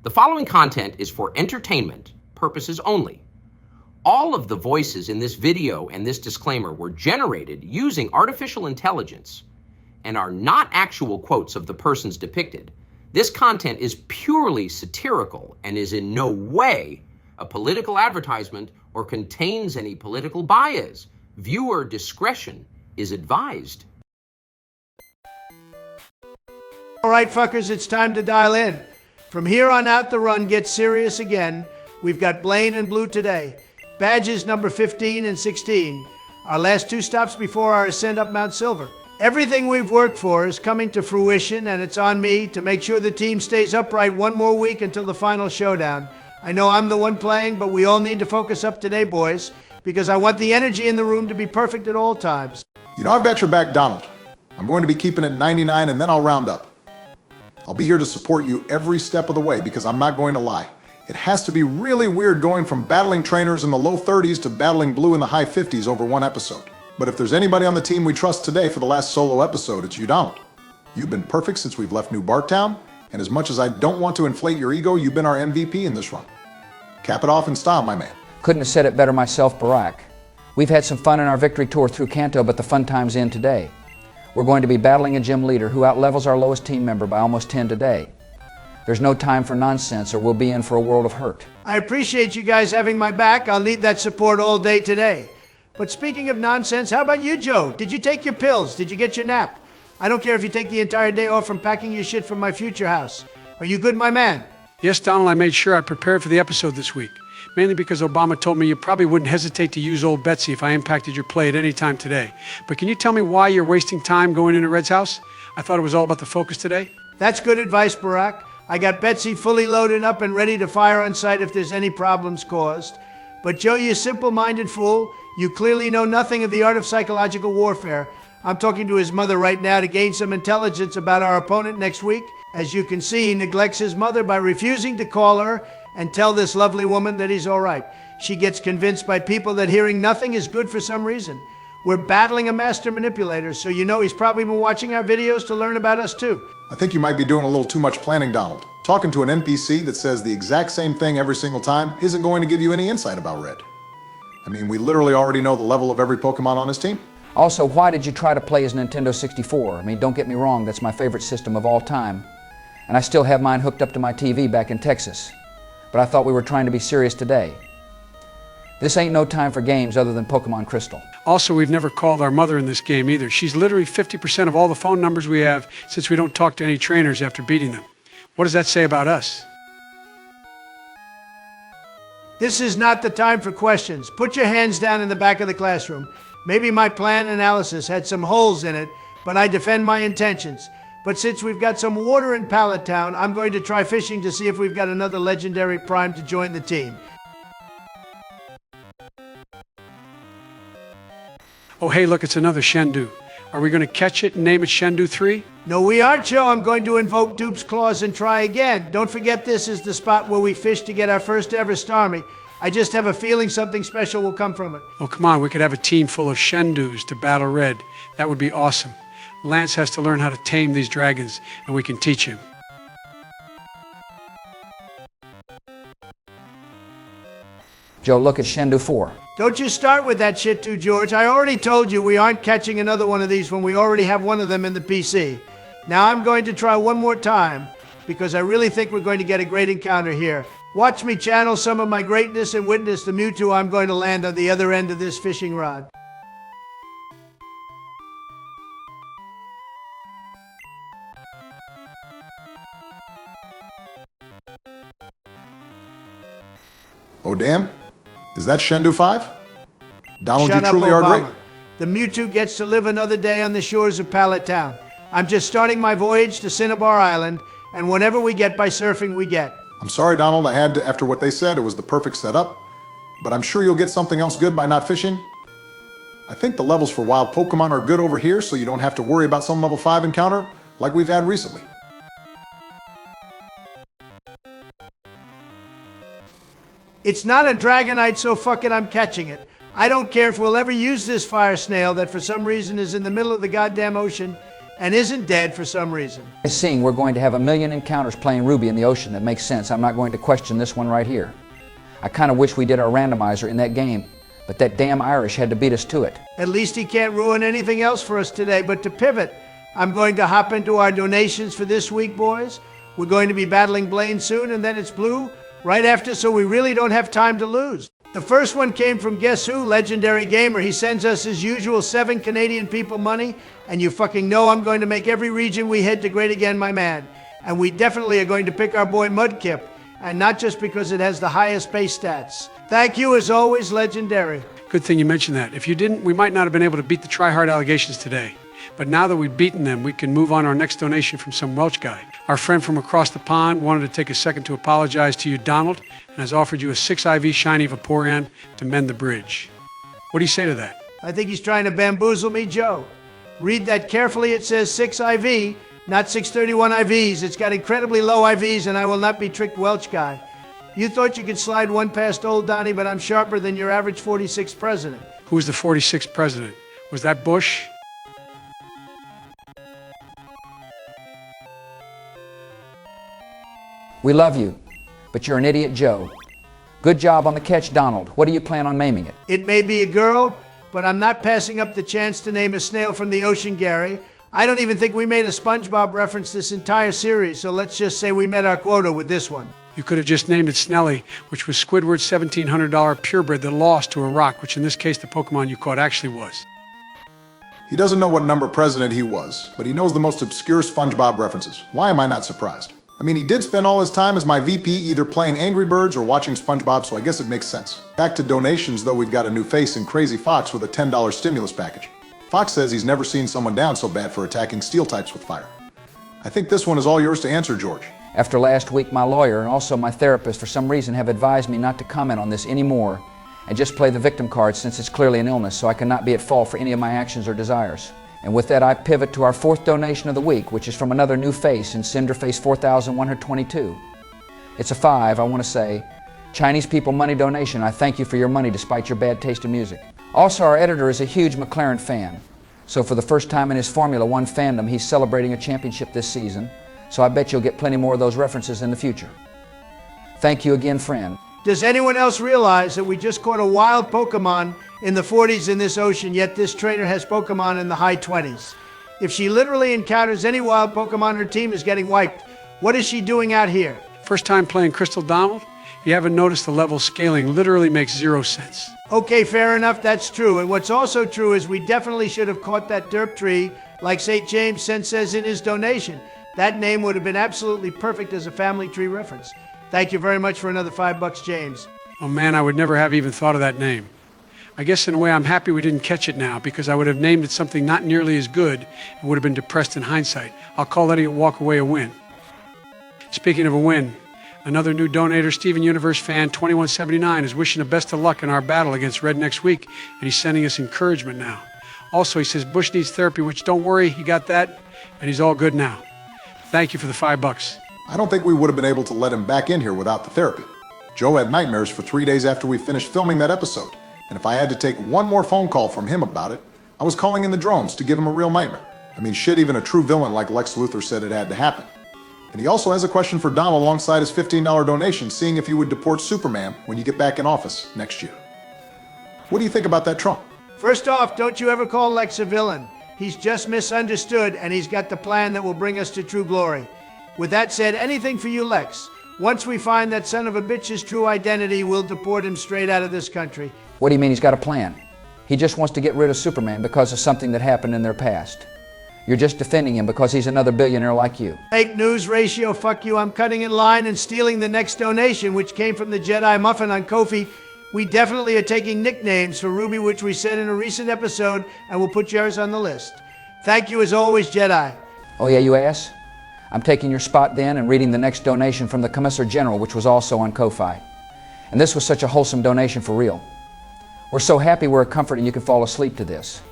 The following content is for entertainment purposes only. All of the voices in this video and this disclaimer were generated using artificial intelligence and are not actual quotes of the persons depicted. This content is purely satirical and is in no way a political advertisement or contains any political bias. Viewer discretion is advised. All right, fuckers, it's time to dial in. From here on out, the run gets serious again. We've got Blaine and Blue today. Badges number 15 and 16. Our last two stops before our ascent up Mount Silver. Everything we've worked for is coming to fruition, and it's on me to make sure the team stays upright one more week until the final showdown. I know I'm the one playing, but we all need to focus up today, boys, because I want the energy in the room to be perfect at all times. You know, I've got your back, Donald. I'm going to be keeping it 99 and then I'll round up. I'll be here to support you every step of the way because I'm not going to lie. It has to be really weird going from battling trainers in the low 30s to battling Blue in the high 50s over one episode. But if there's anybody on the team we trust today for the last solo episode, it's you, Donald. You've been perfect since we've left New Barktown, and as much as I don't want to inflate your ego, you've been our MVP in this run. Cap it off in style, my man. Couldn't have said it better myself, Barack. We've had some fun in our victory tour through Kanto, but the fun time's in today. We're going to be battling a gym leader who outlevels our lowest team member by almost 10 today. There's no time for nonsense or we'll be in for a world of hurt. I appreciate you guys having my back. I'll need that support all day today. But speaking of nonsense, how about you, Joe? Did you take your pills? Did you get your nap? I don't care if you take the entire day off from packing your shit from my future house. Are you good, my man? Yes, Donald, I made sure I prepared for the episode this week. Mainly because Obama told me you probably wouldn't hesitate to use old Betsy if I impacted your play at any time today. But can you tell me why you're wasting time going into Red's house? I thought it was all about the focus today. That's good advice, Barack. I got Betsy fully loaded up and ready to fire on sight if there's any problems caused. But Joe, you simple-minded fool, you clearly know nothing of the art of psychological warfare. I'm talking to his mother right now to gain some intelligence about our opponent next week. As you can see, he neglects his mother by refusing to call her and tell this lovely woman that he's all right. She gets convinced by people that hearing nothing is good for some reason. We're battling a master manipulator, so you know he's probably been watching our videos to learn about us too. I think you might be doing a little too much planning, Donald. Talking to an NPC that says the exact same thing every single time isn't going to give you any insight about Red. I mean, we literally already know the level of every Pokemon on his team. Also, why did you try to play as Nintendo 64? I mean, don't get me wrong, that's my favorite system of all time. And I still have mine hooked up to my TV back in Texas. But I thought we were trying to be serious today. This ain't no time for games other than Pokemon Crystal. Also, we've never called our mother in this game either. She's literally 50% of all the phone numbers we have since we don't talk to any trainers after beating them. What does that say about us? This is not the time for questions. Put your hands down in the back of the classroom. Maybe my plan analysis had some holes in it, but I defend my intentions. But since we've got some water in Pallet Town, I'm going to try fishing to see if we've got another legendary prime to join the team. Oh, hey, look, it's another Shendu. Are we going to catch it and name it Shendu 3? No, we aren't, Joe. I'm going to invoke Dupe's Claws and try again. Don't forget this is the spot where we fished to get our first ever Starmie. I just have a feeling something special will come from it. Oh, come on, we could have a team full of Shendus to battle Red. That would be awesome. Lance has to learn how to tame these dragons, and we can teach him. Joe, look at Shendu 4. Don't you start with that shit too, George. I already told you we aren't catching another one of these when we already have one of them in the PC. Now I'm going to try one more time because I really think we're going to get a great encounter here. Watch me channel some of my greatness and witness the Mewtwo I'm going to land on the other end of this fishing rod. Oh, damn. Is that Shendu 5? Donald, Shut you up, truly are Obama. great. The Mewtwo gets to live another day on the shores of Pallet Town. I'm just starting my voyage to Cinnabar Island, and whatever we get by surfing, we get. I'm sorry, Donald, I had to, after what they said, it was the perfect setup. But I'm sure you'll get something else good by not fishing. I think the levels for wild Pokemon are good over here, so you don't have to worry about some level 5 encounter like we've had recently. It's not a Dragonite, so fuck it, I'm catching it. I don't care if we'll ever use this fire snail that for some reason is in the middle of the goddamn ocean and isn't dead for some reason. Seeing we're going to have 1 million encounters playing Ruby in the ocean, that makes sense. I'm not going to question this one right here. I kind of wish we did our randomizer in that game, but that damn Irish had to beat us to it. At least he can't ruin anything else for us today. But to pivot, I'm going to hop into our donations for this week, boys. We're going to be battling Blaine soon, and then it's Blue right after, so we really don't have time to lose. The first one came from Guess Who, Legendary Gamer. He sends us his usual 7 Canadian people money, and you fucking know I'm going to make every region we head to great again, my man. And we definitely are going to pick our boy Mudkip, and not just because it has the highest base stats. Thank you, as always, Legendary. Good thing you mentioned that. If you didn't, we might not have been able to beat the try-hard allegations today. But now that we've beaten them, we can move on to our next donation from some Welsh guy. Our friend from across the pond wanted to take a second to apologize to you, Donald, and has offered you a 6 IV shiny Vaporeon to mend the bridge. What do you say to that? I think he's trying to bamboozle me, Joe. Read that carefully. It says 6 IV, not 631 IVs. It's got incredibly low IVs, and I will not be tricked, Welsh guy. You thought you could slide one past old Donnie, but I'm sharper than your average 46th president. Who was the 46th president? Was that Bush? We love you, but you're an idiot, Joe. Good job on the catch, Donald. What do you plan on naming it? It may be a girl, but I'm not passing up the chance to name a snail from the ocean, Gary. I don't even think we made a SpongeBob reference this entire series, so let's just say we met our quota with this one. You could have just named it Snelly, which was Squidward's $1,700 purebred that lost to a rock, which in this case the Pokemon you caught actually was. He doesn't know what number president he was, but he knows the most obscure SpongeBob references. Why am I not surprised? I mean, he did spend all his time as my VP either playing Angry Birds or watching SpongeBob, so I guess it makes sense. Back to donations, though, we've got a new face in Crazy Fox with a $10 stimulus package. Fox says he's never seen someone down so bad for attacking steel types with fire. I think this one is all yours to answer, George. After last week, my lawyer and also my therapist for some reason have advised me not to comment on this anymore and just play the victim card since it's clearly an illness, so I cannot be at fault for any of my actions or desires. And with that, I pivot to our 4th donation of the week, which is from another new face in Cinderface 4122. It's a 5, I want to say. Chinese people money donation. I thank you for your money despite your bad taste in music. Also, our editor is a huge McLaren fan. So for the first time in his Formula One fandom, he's celebrating a championship this season. So I bet you'll get plenty more of those references in the future. Thank you again, friend. Does anyone else realize that we just caught a wild Pokemon in the 40s in this ocean, yet this trainer has Pokemon in the high 20s? If she literally encounters any wild Pokemon, her team is getting wiped. What is she doing out here? First time playing Crystal Donald? If you haven't noticed, the level scaling literally makes 0 sense. Okay, fair enough, that's true. And what's also true is we definitely should have caught that derp tree, like St. James says in his donation. That name would have been absolutely perfect as a family tree reference. Thank you very much for another $5, James. Oh man, I would never have even thought of that name. I guess in a way I'm happy we didn't catch it now, because I would have named it something not nearly as good and would have been depressed in hindsight. I'll call letting it walk away a win. Speaking of a win, another new donator, Steven Universe fan 2179, is wishing the best of luck in our battle against Red next week, and he's sending us encouragement now. Also, he says Bush needs therapy, which don't worry, he got that, and he's all good now. Thank you for the $5. I don't think we would have been able to let him back in here without the therapy. Joe had nightmares for 3 days after we finished filming that episode, and if I had to take one more phone call from him about it, I was calling in the drones to give him a real nightmare. I mean, shit, even a true villain like Lex Luthor said it had to happen. And he also has a question for Donald alongside his $15 donation, seeing if you would deport Superman when you get back in office next year. What do you think about that Trump? First off, don't you ever call Lex a villain. He's just misunderstood, and he's got the plan that will bring us to true glory. With that said, anything for you, Lex. Once we find that son of a bitch's true identity, we'll deport him straight out of this country. What do you mean he's got a plan? He just wants to get rid of Superman because of something that happened in their past. You're just defending him because he's another billionaire like you. Fake news ratio, fuck you. I'm cutting in line and stealing the next donation, which came from the Jedi Muffin on Ko-fi. We definitely are taking nicknames for Ruby, which we said in a recent episode, and we'll put yours on the list. Thank you as always, Jedi. Oh yeah, you ass? I'm taking your spot then and reading the next donation from the Commissar General, which was also on Ko-fi. And this was such a wholesome donation for real. We're so happy we're a comfort and you can fall asleep to this.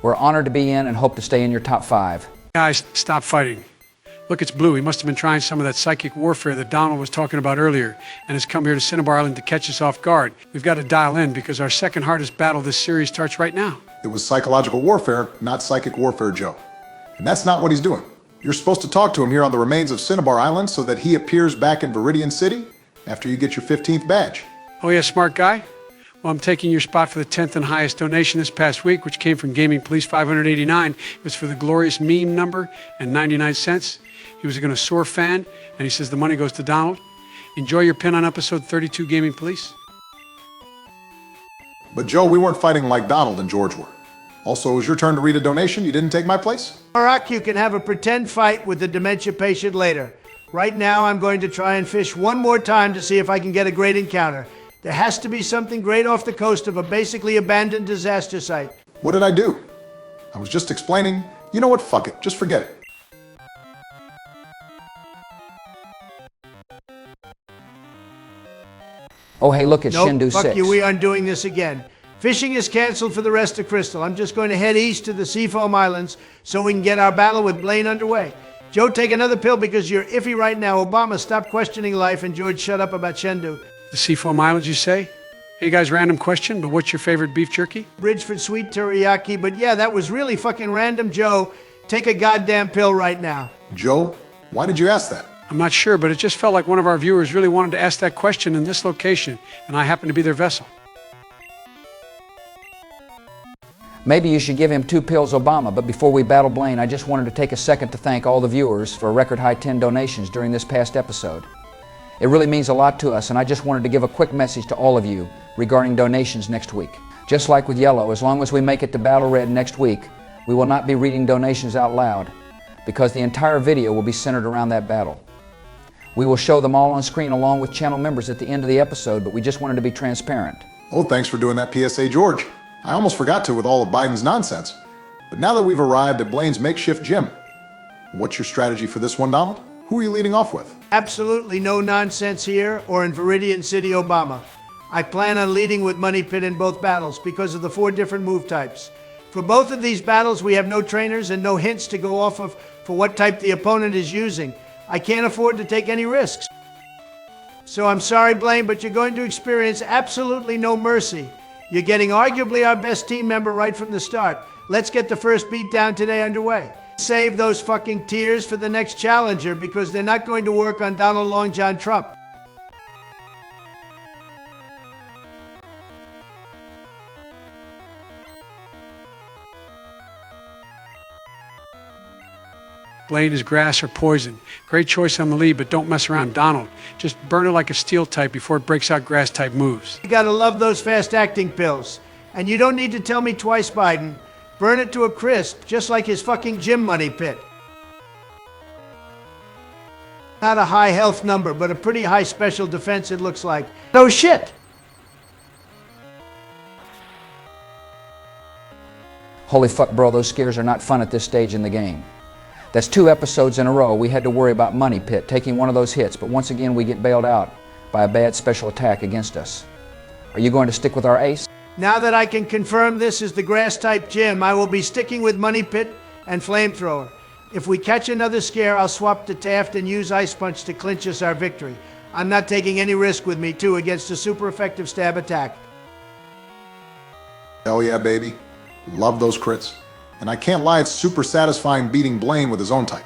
We're honored to be in and hope to stay in your top 5. Guys, stop fighting. Look, it's Blue. He must have been trying some of that psychic warfare that Donald was talking about earlier and has come here to Cinnabar Island to catch us off guard. We've got to dial in because our second hardest battle this series starts right now. It was psychological warfare, not psychic warfare, Joe. And that's not what he's doing. You're supposed to talk to him here on the remains of Cinnabar Island so that he appears back in Viridian City after you get your 15th badge. Oh yeah, smart guy? Well, I'm taking your spot for the 10th and highest donation this past week, which came from Gaming Police 589. It was for the glorious meme number and 99 cents. He was going to soar fan, and he says the money goes to Donald. Enjoy your pin on episode 32, Gaming Police. But Joe, we weren't fighting like Donald and George were. Also, it was your turn to read a donation. You didn't take my place? Barack, you can have a pretend fight with the dementia patient later. Right now, I'm going to try and fish one more time to see if I can get a great encounter. There has to be something great off the coast of a basically abandoned disaster site. What did I do? I was just explaining. You know what? Fuck it. Just forget it. Oh, hey, look, it's Nope, Shindu fuck 6. you, we aren't doing this again. Fishing is canceled for the rest of Crystal. I'm just going to head east to the Seafoam Islands so we can get our battle with Blaine underway. Joe, take another pill because you're iffy right now. Obama, stop questioning life, and George, shut up about Shendu. The Seafoam Islands, you say? Hey guys, random question, but what's your favorite beef jerky? Bridgeford sweet teriyaki, but yeah, that was really fucking random, Joe. Take a goddamn pill right now. Joe, why did you ask that? I'm not sure, but it just felt like one of our viewers really wanted to ask that question in this location, and I happen to be their vessel. Maybe you should give him 2 pills, Obama, but before we battle Blaine, I just wanted to take a second to thank all the viewers for a record high 10 donations during this past episode. It really means a lot to us, and I just wanted to give a quick message to all of you regarding donations next week. Just like with Yellow, as long as we make it to Battle Red next week, we will not be reading donations out loud, because the entire video will be centered around that battle. We will show them all on screen along with channel members at the end of the episode, but we just wanted to be transparent. Oh, thanks for doing that PSA, George. I almost forgot to with all of Biden's nonsense. But now that we've arrived at Blaine's makeshift gym, what's your strategy for this one, Donald? Who are you leading off with? Absolutely no nonsense here or in Viridian City, Obama. I plan on leading with Money Pit in both battles because of the 4 different move types. For both of these battles, we have no trainers and no hints to go off of for what type the opponent is using. I can't afford to take any risks. So I'm sorry, Blaine, but you're going to experience absolutely no mercy. You're getting arguably our best team member right from the start. Let's get the first beatdown today underway. Save those fucking tears for the next challenger because they're not going to work on Donald Long John Trump. Blaine is grass or poison. Great choice on the lead, but don't mess around Donald. Just burn it like a steel type before it breaks out grass type moves. You gotta love those fast-acting pills. And you don't need to tell me twice, Biden. Burn it to a crisp, just like his fucking gym Money Pit. Not a high health number, but a pretty high special defense it looks like. No shit! Holy fuck, bro, those scares are not fun at this stage in the game. That's 2 episodes in a row we had to worry about Money Pit taking one of those hits, but once again we get bailed out by a bad special attack against us. Are you going to stick with our ace? Now that I can confirm this is the grass-type gym, I will be sticking with Money Pit and Flamethrower. If we catch another scare, I'll swap to Taft and use Ice Punch to clinch us our victory. I'm not taking any risk with me, too, against a super effective stab attack. Hell yeah, baby. Love those crits. And I can't lie, it's super satisfying beating Blaine with his own type.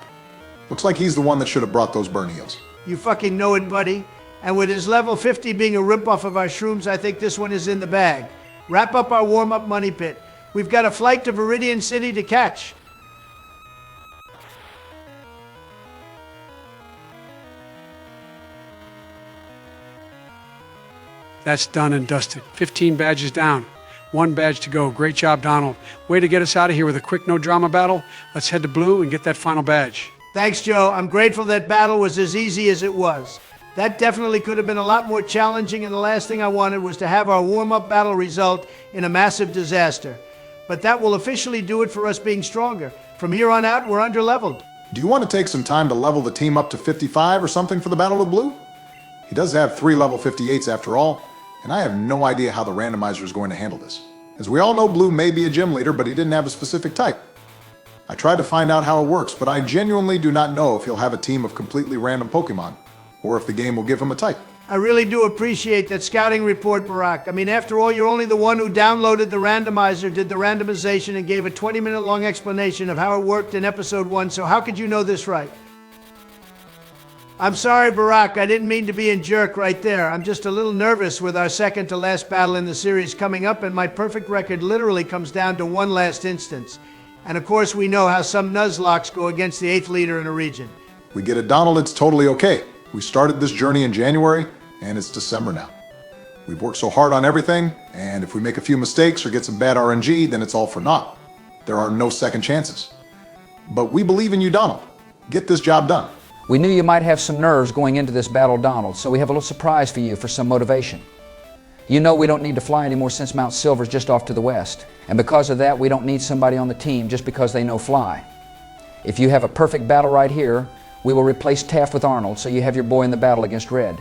Looks like he's the one that should have brought those burn heals. You fucking know it, buddy. And with his level 50 being a rip-off of our shrooms, I think this one is in the bag. Wrap up our warm-up Money Pit. We've got a flight to Viridian City to catch. That's done and dusted. 15 badges down. 1 badge to go. Great job, Donald. Way to get us out of here with a quick no-drama battle. Let's head to Blue and get that final badge. Thanks, Joe. I'm grateful that battle was as easy as it was. That definitely could have been a lot more challenging, and the last thing I wanted was to have our warm-up battle result in a massive disaster. But that will officially do it for us being stronger. From here on out, we're under-leveled. Do you want to take some time to level the team up to 55 or something for the Battle of Blue? He does have 3 level 58s after all, and I have no idea how the randomizer is going to handle this. As we all know, Blue may be a gym leader, but he didn't have a specific type. I tried to find out how it works, but I genuinely do not know if he'll have a team of completely random Pokemon, or if the game will give him a type. I really do appreciate that scouting report, Barack. I mean, after all, you're only the one who downloaded the randomizer, did the randomization, and gave a 20-minute long explanation of how it worked in episode 1, so how could you know this right? I'm sorry, Barack, I didn't mean to be a jerk right there. I'm just a little nervous with our second to last battle in the series coming up, and my perfect record literally comes down to one last instance. And of course, we know how some Nuzlocks go against the 8th leader in a region. We get it, Donald, it's totally okay. We started this journey in January, and it's December now. We've worked so hard on everything, and if we make a few mistakes or get some bad RNG, then it's all for naught. There are no second chances. But we believe in you, Donald. Get this job done. We knew you might have some nerves going into this battle, Donald, so we have a little surprise for you for some motivation. You know we don't need to fly anymore since Mount Silver's just off to the west. And because of that, we don't need somebody on the team just because they know fly. If you have a perfect battle right here, we will replace Taft with Arnold, so you have your boy in the battle against Red.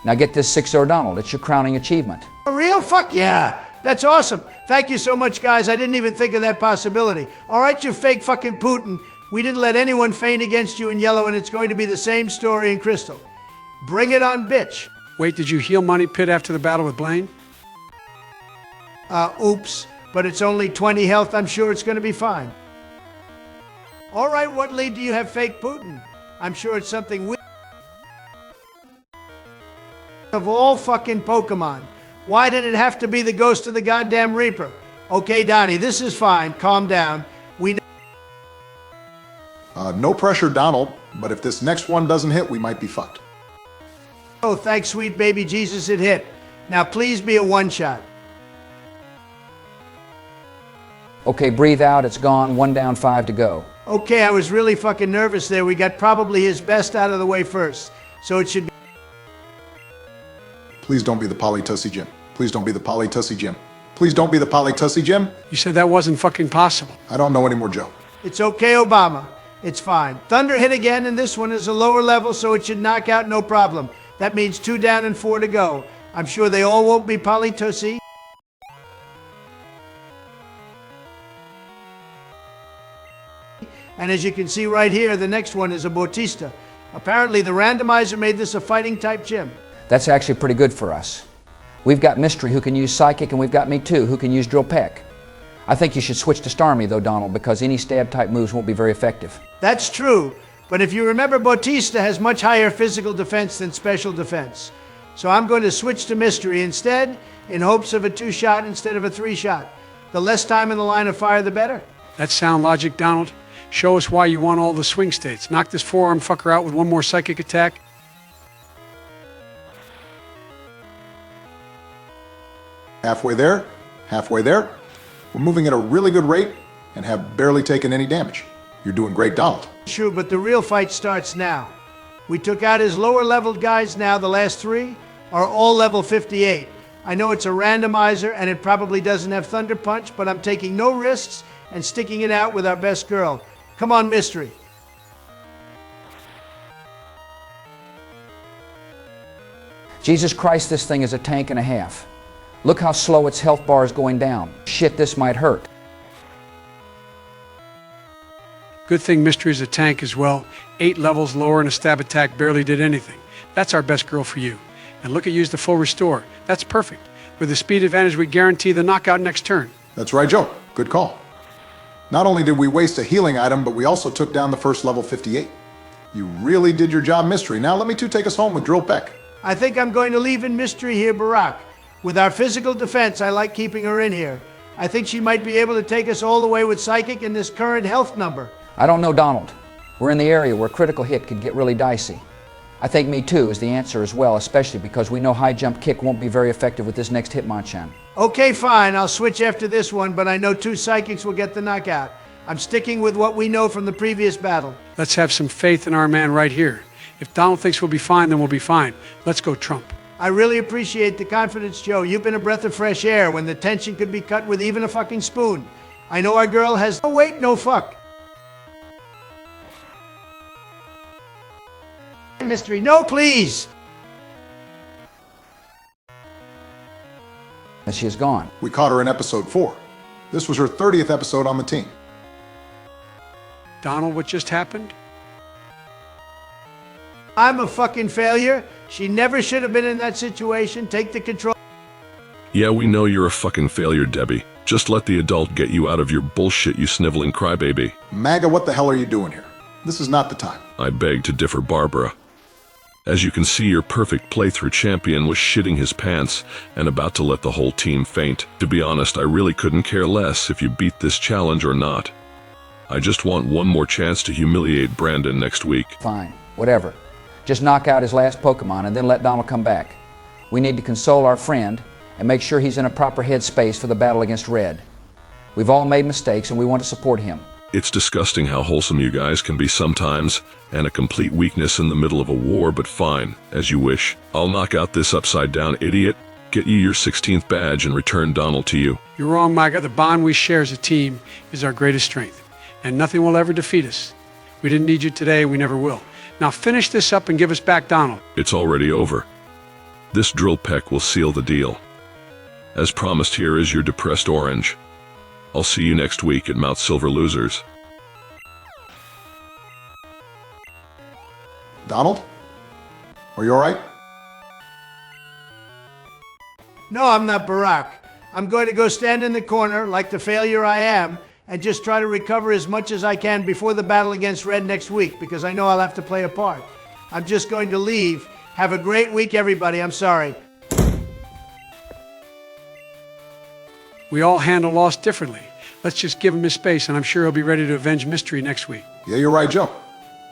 Now get this 6-0, Donald. It's your crowning achievement. For real? Fuck yeah! That's awesome. Thank you so much, guys. I didn't even think of that possibility. All right, you fake fucking Putin. We didn't let anyone feign against you in yellow, and it's going to be the same story in Crystal. Bring it on, bitch. Wait, did you heal Money Pit after the battle with Blaine? Oops. But it's only 20 health. I'm sure it's going to be fine. All right, what lead do you have, fake Putin? I'm sure it's something weird. Of all fucking Pokemon, why did it have to be the ghost of the goddamn Reaper? Okay, Donnie, this is fine. Calm down. We No pressure, Donald, but if this next one doesn't hit, we might be fucked. Oh, thanks, sweet baby Jesus, it hit. Now please be a one-shot. Okay, breathe out. It's gone. 1 down, 5 to go. Okay, I was really fucking nervous there. We got probably his best out of the way first. So it should be... Please don't be the Polytussy Jim. Please don't be the Polytussy Jim. Please don't be the Polytussy Jim. You said that wasn't fucking possible. I don't know anymore, Joe. It's okay, Obama. It's fine. Thunder hit again, and this one is a lower level, so it should knock out no problem. That means 2 down and 4 to go. I'm sure they all won't be Polytussy. And as you can see right here, the next one is a Bautista. Apparently, the randomizer made this a fighting type gym. That's actually pretty good for us. We've got Mystery who can use Psychic, and we've got Me Too who can use Drill Peck. I think you should switch to Starmie though, Donald, because any stab type moves won't be very effective. That's true, but if you remember, Bautista has much higher physical defense than special defense. So I'm going to switch to Mystery instead, in hopes of a 2-shot instead of a 3-shot. The less time in the line of fire, the better. That's sound logic, Donald. Show us why you want all the swing states. Knock this forearm fucker out with one more psychic attack. Halfway there, halfway there. We're moving at a really good rate and have barely taken any damage. You're doing great, Donald. True, but the real fight starts now. We took out his lower leveled guys now. The last 3 are all level 58. I know it's a randomizer and it probably doesn't have Thunder Punch, but I'm taking no risks and sticking it out with our best girl. Come on, Mystery. Jesus Christ, this thing is a tank and a half. Look how slow its health bar is going down. Shit, this might hurt. Good thing Mystery's a tank as well. 8 levels lower and a stab attack barely did anything. That's our best girl for you. And look at use the full restore. That's perfect. With the speed advantage, we guarantee the knockout next turn. That's right, Joe. Good call. Not only did we waste a healing item, but we also took down the first level 58. You really did your job, Mystery. Now let me too take us home with Drill Peck. I think I'm going to leave in Mystery here, Barack. With our physical defense, I like keeping her in here. I think she might be able to take us all the way with Psychic in this current health number. I don't know, Donald. We're in the area where critical hit could get really dicey. I think Me Too is the answer as well, especially because we know high jump kick won't be very effective with this next Hitmonchan. Okay, fine. I'll switch after this one, but I know 2 Psychics will get the knockout. I'm sticking with what we know from the previous battle. Let's have some faith in our man right here. If Donald thinks we'll be fine, then we'll be fine. Let's go, Trump. I really appreciate the confidence, Joe. You've been a breath of fresh air when the tension could be cut with even a fucking spoon. I know our girl has no wait, no fuck. Mystery, no, please. And she is gone. We caught her in episode 4. This was her 30th episode on the team. Donald, what just happened? I'm a fucking failure. She never should have been in that situation. Take the control. Yeah, we know you're a fucking failure, Debbie. Just let the adult get you out of your bullshit, you sniveling crybaby. MAGA, what the hell are you doing here? This is not the time. I beg to differ, Barbara. As you can see, your perfect playthrough champion was shitting his pants and about to let the whole team faint. To be honest, I really couldn't care less if you beat this challenge or not. I just want one more chance to humiliate Brandon next week. Fine, whatever. Just knock out his last Pokemon and then let Donald come back. We need to console our friend and make sure he's in a proper headspace for the battle against Red. We've all made mistakes and we want to support him. It's disgusting how wholesome you guys can be sometimes, and a complete weakness in the middle of a war, but fine, as you wish. I'll knock out this upside-down idiot, get you your 16th badge, and return Donald to you. You're wrong, Micah. The bond we share as a team is our greatest strength, and nothing will ever defeat us. We didn't need you today, we never will. Now finish this up and give us back Donald. It's already over. This drill peck will seal the deal. As promised, here is your depressed orange. I'll see you next week at Mount Silver Losers. Donald? Are you alright? No, I'm not Barack. I'm going to go stand in the corner like the failure I am and just try to recover as much as I can before the battle against Red next week because I know I'll have to play a part. I'm just going to leave. Have a great week, everybody. I'm sorry. We all handle loss differently. Let's just give him his space, and I'm sure he'll be ready to avenge Mystery next week. Yeah, you're right, Joe.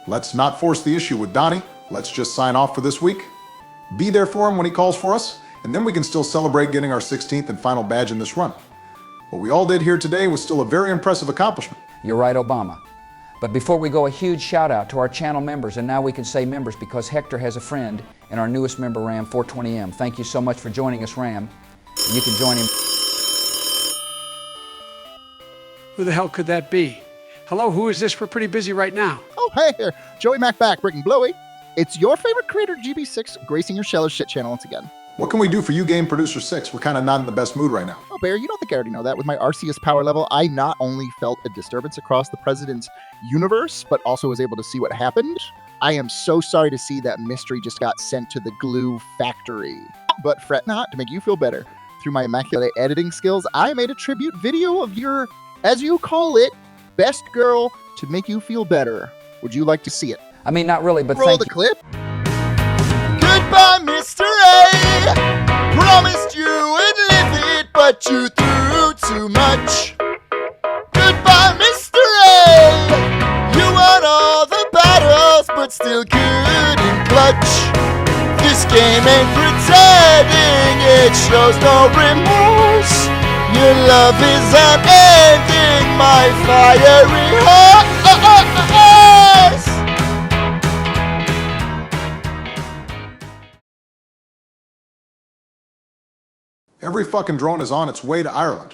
Let's not force the issue with Donnie. Let's just sign off for this week. Be there for him when he calls for us, and then we can still celebrate getting our 16th and final badge in this run. What we all did here today was still a very impressive accomplishment. You're right, Obama. But before we go, a huge shout out to our channel members, and now we can say members because Hector has a friend in our newest member, Ram 420M. Thank you so much for joining us, Ram. And you can join him. Who the hell could that be? Hello, who is this? We're pretty busy right now. Oh, hey there. Joey Mac back, Brick Bluey. It's your favorite creator, GB6, gracing your shallow shit channel once again. What can we do for you, Game Producer 6? We're kind of not in the best mood right now. Oh, Bear, you don't think I already know that. With my Arceus power level, I not only felt a disturbance across the President's universe, but also was able to see what happened. I am so sorry to see that Mystery just got sent to the glue factory. But fret not, to make you feel better. Through my immaculate editing skills, I made a tribute video of your, as you call it, best girl to make you feel better. Would you like to see it? I mean, not really, but Roll thank the you. clip. Goodbye, Mr. A. Promised you would live it, but you threw too much. Goodbye, Mr. A. You won all the battles, but still couldn't clutch. This game ain't pretending, it shows no remorse. Your love is unending, my fiery heart. Every fucking drone is on its way to Ireland.